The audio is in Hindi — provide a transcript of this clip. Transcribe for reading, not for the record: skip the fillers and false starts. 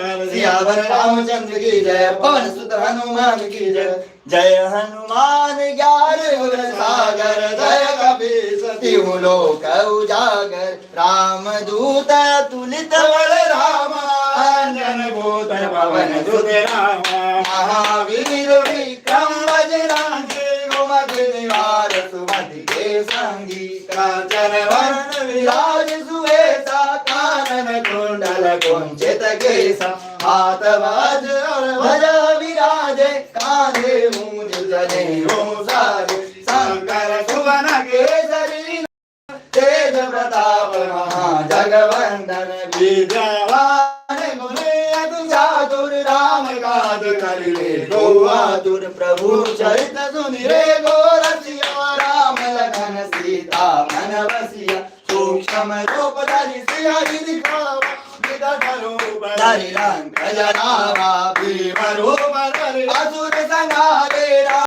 कर सियावर रामचंद्र की जय, पवन सुत हनुमान की जय। जय हनुमान ज्ञान गुण सागर, जय कपीस तिहु लोक उजागर। राम दूत तुलित बल राम, अंजन भूत पवन सुत राम। महावीर विक्रम बजरंगी, सुमति निवार सुमति के संगी। कांचन वरण विराज सुवेशा, कानन कुंडल कुंचित केसा। हाथ वज्र ध्वजा विराजे, कांधे मूंज जनेऊ साजे। शंकर सुवन केसरी, तेज प्रताप महाजगवंदन। विद्यावान गुणी अति चातुर, राम काज करिबे को आतुर। प्रभु चरित सुनिरे को रसिया, राम लखन सीता मन बसिया। सूक्ष्म रूप धरि सिया दिखावा, विकट रूप धरि लंक जरावा। भीम